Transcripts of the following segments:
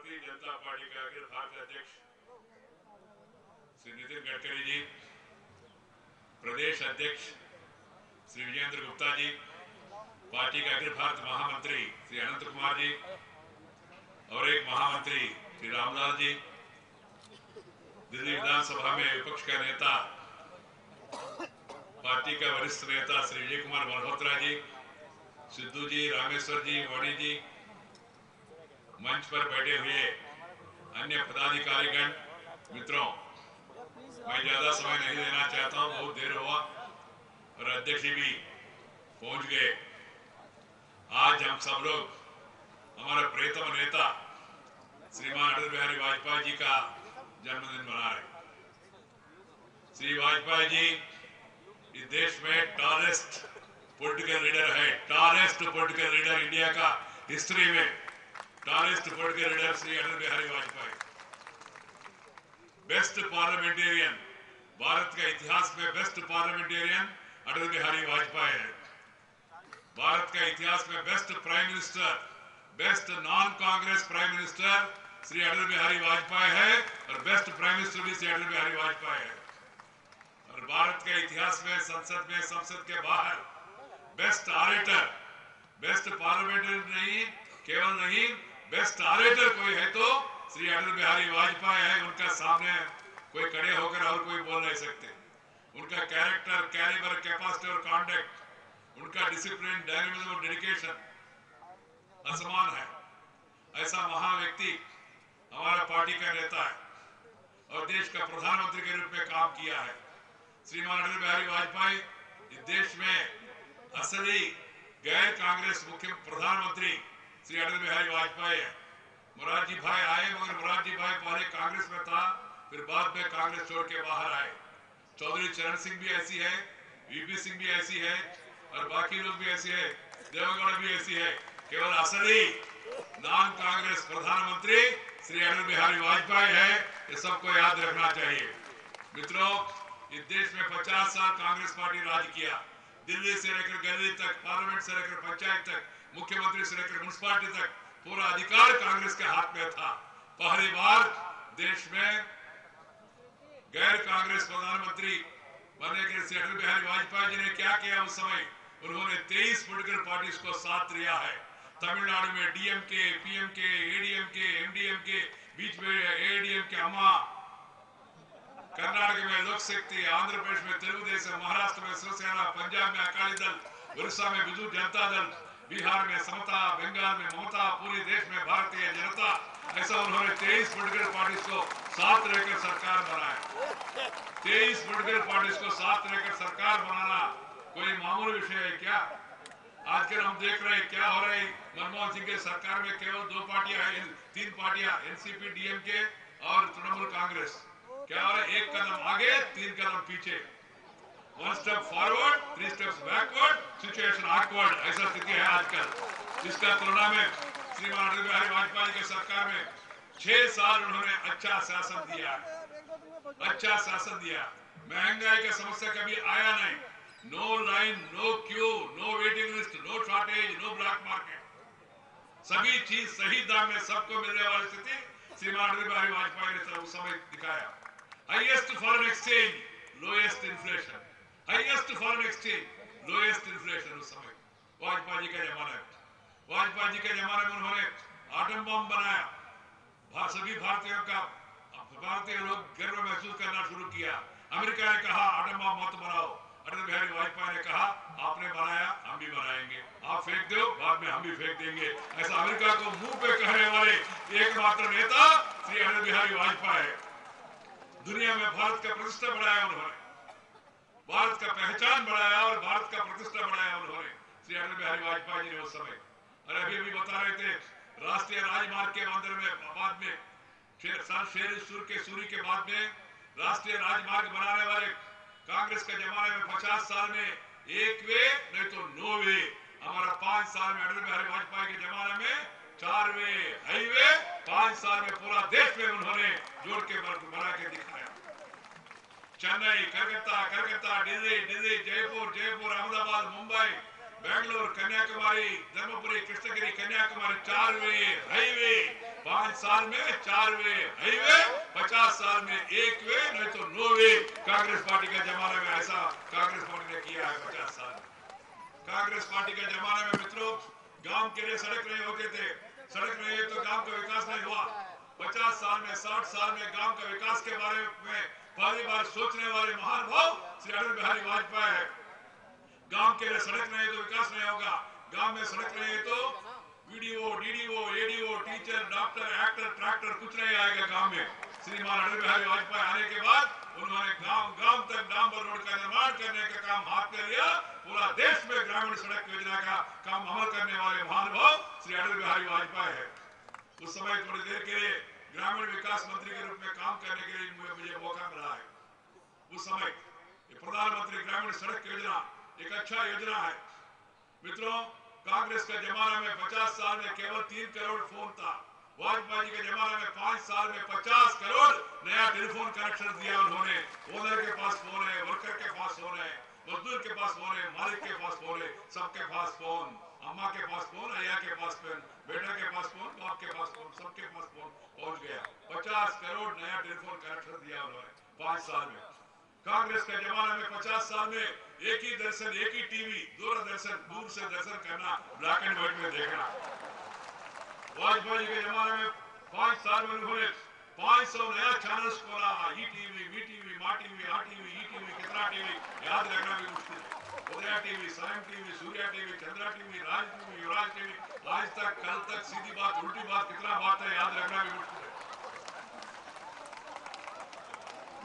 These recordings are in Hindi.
भारतीय जनता पार्टी के अखिल भारतीय अध्यक्ष श्री नितिन गडकरी जी, प्रदेश अध्यक्ष श्री विजेंद्र गुप्ता जी, पार्टी के अखिल भारत महामंत्री श्री अनंत कुमार जी और एक महामंत्री श्री रामलाल जी, दिल्ली विधानसभा में विपक्ष का नेता पार्टी का वरिष्ठ नेता श्री विजय कुमार मल्होत्रा जी, सिद्धू जी, रामेश्वर जी, वाणी जी, मंच पर बैठे हुए अन्य पदाधिकारीगण, मित्रों, मैं ज्यादा समय नहीं लेना चाहता हूं, बहुत देर हुआ और अध्यक्ष जी भी पहुंच गए। आज हम सब लोग हमारा प्रियतम नेता श्रीमान अटल बिहारी वाजपेयी जी का जन्मदिन मना रहे। श्री वाजपेयी जी इस देश में टॉलेस्ट पॉलिटिकल लीडर है, टॉलेस्ट पॉलिटिकल लीडर इंडिया का हिस्ट्री में tallest political leader Shri Atal Bihari Vajpayee, best parliamentarian, Bharat के इतिहास में बेस्ट पार्लियामेंटेरियन अटल बिहारी वाजपेयी है। भारत के इतिहास में best prime minister, best non Congress prime minister Shri Atal Bihari Vajpayee है और बेस्ट प्राइम मिनिस्टर भी श्री अटल बिहारी वाजपेयी है। और भारत के इतिहास में संसद के बाहर बेस्ट ऑरेटर, बेस्ट पार्लियामेंटेरियन नहीं, केवल नहीं, बेस्ट ऑरेटर कोई है तो श्री अटल बिहारी वाजपेयी है। उनका सामने कोई खड़े होकर और कोई बोल नहीं सकते। उनका कैरेक्टर, कैलिबर, कैपेसिटी और कॉन्डक्ट, उनका डिसिप्लिन, डायनेमिज्म और डेडिकेशन असमान है। ऐसा महान व्यक्ति हमारा पार्टी का नेता है और देश का प्रधानमंत्री के रूप में काम किया है। श्रीमान अटल बिहारी वाजपेयी इस देश में असली गैर कांग्रेस मुख्य प्रधानमंत्री श्री अटल बिहारी वाजपेयी है। मोरारजी भाई आए, मगर मोरारजी भाई पहले कांग्रेस में था, फिर बाद में कांग्रेस छोड़ के बाहर आए। चौधरी चरण सिंह भी ऐसी है, वीपी सिंह भी ऐसी है और बाकी लोग भी ऐसे है, देवेगौड़ा भी ऐसी है। केवल असली नॉन कांग्रेस प्रधानमंत्री श्री अटल बिहारी वाजपेयी है, ये सबको याद रखना चाहिए। मित्रों, इस देश में 50 साल कांग्रेस पार्टी राज किया। दिल्ली से लेकर गली तक, पार्लियामेंट से लेकर पंचायत तक, मुख्यमंत्री से लेकर म्युनिसिपालिटी तक पूरा अधिकार कांग्रेस के हाथ में था। पहली बार देश में गैर कांग्रेस प्रधानमंत्री बनने के श्री अटल बिहारी वाजपेयी जी ने क्या किया उस समय? उन्होंने 23 पॉलिटिकल पार्टीज को साथ लिया है। तमिलनाडु में डीएमके, पीएमके, एडीएमके, एमडीएमके, बीच में एडीएमके अम्मा, कर्नाटक में लोक शक्ति, आंध्र प्रदेश में तेलुगुदेशम, महाराष्ट्र में शिवसेना, पंजाब में अकाली दल, उड़ीसा में बिजू जनता दल, बिहार में समता, बंगाल में ममता, पूरे देश में भारतीय जनता। ऐसा उन्होंने 23 पॉलिटिकल पार्टीज को साथ लेकर सरकार बनाया। 23 पॉलिटिकल पार्टीज को साथ लेकर सरकार बनाना कोई मामूली विषय है क्या? आजकल हम देख रहे हैं क्या हो रहा है। मनमोहन सिंह के सरकार में केवल 2 पार्टियां हैं, 3 पार्टियां, एनसीपी, डीएमके और तृणमूल कांग्रेस। क्या हो रहा है? 1 कदम आगे, 3 कदम पीछे। 1 step forward, 3 steps backward, situation awkward, ऐसा स्थिति है आजकल। इसका तुलना में श्रीमान अटल बिहारी वाजपेयी के सरकार में 6 साल उन्होंने अच्छा शासन दिया, अच्छा शासन दिया। महंगाई का समस्या कभी आया नहीं। No line, no queue, no waiting list, no shortage, no black market, सभी चीज सही दाम में सबको मिलने वाली स्थिति श्रीमान अटल बिहारी वाजपेयी ने उस समय दिखाया। Highest foreign exchange, lowest inflation, highest foreign exchange, lowest inflation उस समय वाजपेयी जी का जमाना है। वाजपेयी जी के जमाने में उन्होंने आटम बम बनाया। सभी भारतीय लोग गर्व महसूस करना शुरू किया। अमेरिका ने कहा आटम बम मत बनाओ, अटल बिहारी वाजपेयी ने कहा आपने बनाया, हम भी बनाएंगे, आप फेंक दो, बाद में हम भी फेंक देंगे। ऐसा अमेरिका को मुंह पे कहने वाले एकमात्र नेता श्री अटल बिहारी वाजपेयी है। दुनिया में भारत का प्रतिष्ठा बढ़ाया उन्होंने, भारत का पहचान बढ़ाया और भारत का प्रतिष्ठा बढ़ाया उन्होंने श्री अटल बिहारी वाजपेयी जी ने उस समय। और अभी बता रहे थे, राष्ट्रीय राजमार्ग के अंदर में बाद में सूरी के बाद में राष्ट्रीय राजमार्ग बनाने वाले कांग्रेस के जमाने में 50 साल में 1 वे नहीं तो 9 वे, हमारा 5 साल में अटल बिहारी वाजपेयी के जमाने में 4 वे हाईवे, 5 साल में पूरा देश में उन्होंने जोड़ के बना के दिखाया। चेन्नई, कलकत्ता, दिल्ली, जयपुर, अहमदाबाद, मुंबई, बेंगलुरु, कन्याकुमारी, धर्मपुरी, कृष्णगिरी, कन्याकुमारी, 4 वे हाईवे, 5 5 साल में 4 वे हाईवे, 50 साल में 1 वे, नहीं तो 9 वे। कांग्रेस पार्टी के जमाने में ऐसा कांग्रेस पार्टी ने किया है 50 साल। कांग्रेस पार्टी के जमाने में मित्रों गांव के लिए सड़क नहीं होते थे, सड़क नहीं है तो गांव का विकास नहीं हुआ। 50 साल में 60 साल में गांव के विकास के बारे में पहली बार सोचने वाले महान भाव श्री अटल बिहारी वाजपेयी है। गांव के लिए सड़क नहीं है तो विकास नहीं होगा, गांव में सड़क नहीं है तो video, DDO, ADO, teacher, doctor, actor, tractor कुछ नहीं आएगा गांव में। श्रीमान अटल बिहारी वाजपेयी आने के बाद उन्होंने गांव तक डांबर रोड का निर्माण करने का काम हाथ में लिया। पूरा देश में ग्रामीण सड़क योजना का काम अमल करने वाले महानुभाव श्री अटल बिहारी वाजपेयी है। उस समय थोड़ी देर के लिए ग्रामीण विकास मंत्री के रूप में काम करने के लिए मुझे मौका मिला है। उस समय प्रधानमंत्री ग्रामीण सड़क योजना एक अच्छा योजना है। मित्रों कांग्रेस के जमाने में 50 साल में केवल 3 करोड़ फोन था। वाजपेयी जी के जमाने में 5 साल में 50 करोड़ नया टेलीफोन कनेक्शन दिया उन्होंने। ओनर के पास फोन है, वर्कर के पास फोन है, मजदूर के पास फोन है, मालिक के पास फोन है, सबके पास फोन। अम्मा के पास फोन, अय्या के पास फोन, बेटा के पास फोन, बाप के पास फोन, सबके पास फोन पहुंच गया। 50 करोड़ नया टेलीफोन कनेक्शन दिया उन्होंने 5 साल में। कांग्रेस के जमाने में 50 साल में एक ही दर्शन, एक ही टीवी, दूरदर्शन, दूर से दर्शन करना, ब्लैक एंड व्हाइट में देखना। वाजपेयी के जमाने में 5 साल में उन्होंने 500 नया चैनल्स खोला। ETV, VTV, Maa TV, RTV, ETV, कितना टीवी याद रखना भी मुश्किल है। Udaya TV, Sayam TV, Surya TV, Chandra TV, Raj TV, Yuvraj TV, Aaj Tak, कल तक, सीधी बात, उल्टी बात, कितना बात है याद रखना भी मुश्किल है।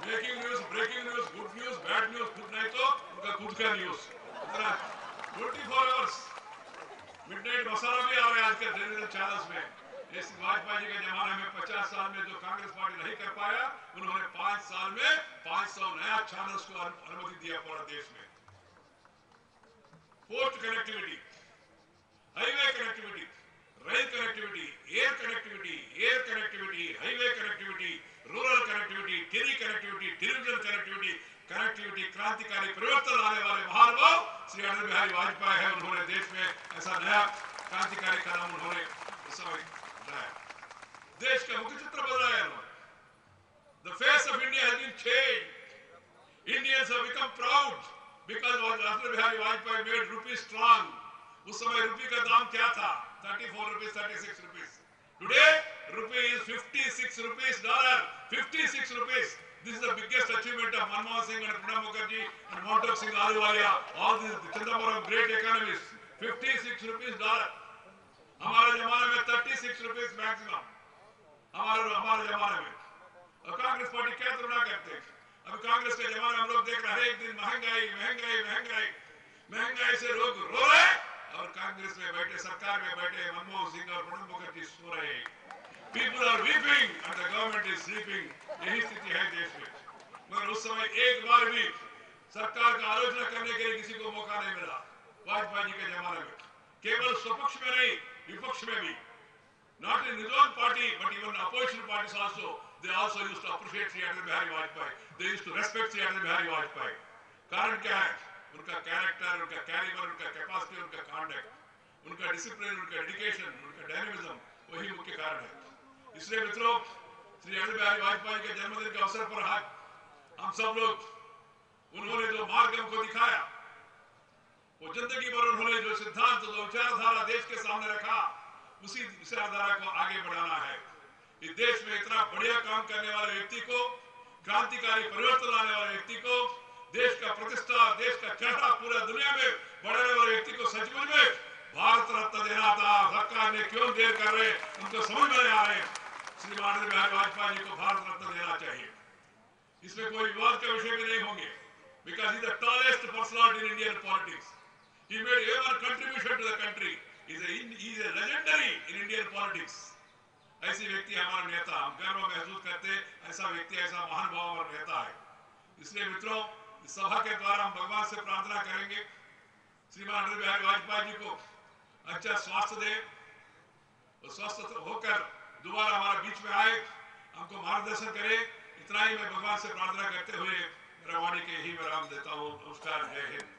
Breaking news, breaking news, good news, bad news, खुद नहीं तो उनका खुद का न्यूज। इतना 24 आवर्स मिडनाइट मसाला भी आ रहा है आज के टेलीविजन चैनल्स में। इस वाजपेयी जी के जमाने में 50 साल में जो कांग्रेस पार्टी नहीं कर पाया, उन्होंने 5 साल में 500 नया चैनल्स को अनुमति दिया पूरा देश में। Port connectivity, highway connectivity, rail connectivity, air connectivity, air connectivity, highway connectivity, rural connectivity, tele connectivity, television connectivity, connectivity क्रांतिकारी परिवर्तन लाने वाले महानुभाव श्री अटल बिहारी वाजपेयी है। उन्होंने देश में ऐसा नया क्रांतिकारी कदम उन्होंने उस समय उठाया, देश का मुख्य चित्र बदलाया उन्होंने। The face of India has been changed. Indians have become proud because Atal Bihari Vajpayee made rupee strong. उस समय रुपये का दाम क्या था? 34 rupees, 36 rupees. Today, rupee is 56 rupees dollar. 56 rupees. This is the biggest achievement of Manmohan Singh and Pranab Mukherjee and Montauk Singh Ahluwalia. All these Chandrabaram great economists. 56 rupees dollar. हमारे जमाने में 36 rupees maximum. हमारे जमाने में। और कांग्रेस पार्टी क्या तुलना करते हैं? अब कांग्रेस के जमाने में हम लोग देख रहे हैं एक दिन महंगाई महंगाई महंगाई महंगाई से लोग रो रहे और कांग्रेस में बैठे, सरकार में बैठे मनमोहन सिंह और प्रणब मुखर्जी सो रहे हैं। People are weeping and the government is sleeping. यही स्थिति है देश में। मगर उस समय एक बार भी सरकार का आलोचना करने के लिए किसी को मौका नहीं मिला। वाजपेयी जी के जमाने में केवल स्वपक्ष में नहीं, विपक्ष में भी। Not in his own party, but even opposition parties also, they also used to appreciate Sri Atal Bihari Vajpayee. They used to respect Sri Atal Bihari Vajpayee. कारण क्या है? उनका कैरेक्टर, उनका कैलिबर, उनका कैपेसिटी, उनका कॉन्डक्ट, उनका डिसिप्लिन, उनका एजुकेशन, उनका डायनेमिज्म, वही मुख्य कारण है। इसलिए मित्रों, श्री अटल बिहारी वाजपेयी के जन्मदिन के अवसर पर हम सब लोग, उन्होंने जो मार्ग हमको दिखाया, वो जिंदगी भर उन्होंने जो सिद्धांत, जो विचारधारा देश के सामने रखा, उसी विचारधारा को आगे बढ़ाना है। इस देश में इतना बढ़िया काम करने वाले व्यक्ति को, क्रांतिकारी परिवर्तन लाने वाले व्यक्ति को, देश का प्रतिष्ठा, देश का चेहरा पूरा दुनिया में बढ़ाने वाले व्यक्ति को सचमुच में भारत रत्न देना था। सरकार ने क्यों देर कर रहे, उनको समझ में नहीं आ रहे। श्री अटल बिहारी वाजपेयी जी को भारत रत्न देना चाहिए। इसमें कोई विवाद का विषय भी नहीं होंगे। Because he the tallest personality in Indian politics. He made ever contribution to the country. He is a legendary in Indian politics. ऐसी व्यक्ति हमारा नेता, हम गर्व महसूस करते, ऐसा व्यक्ति, ऐसा महान भाव हमारा नेता है। इसलिए मित्रों, इस सभा के द्वारा हम भगवान से प्रार्थना करेंगे श्रीमान अटल बिहारी वाजपेयी जी को अच्छा स्वास्थ्य दे और स्वस्थ होकर दोबारा हमारे बीच में आए, हमको मार्गदर्शन करे। इतना ही मैं भगवान से प्रार्थना करते हुए मेरा वाणी के ही विराम देता हूँ। नमस्कार, जय हिंद।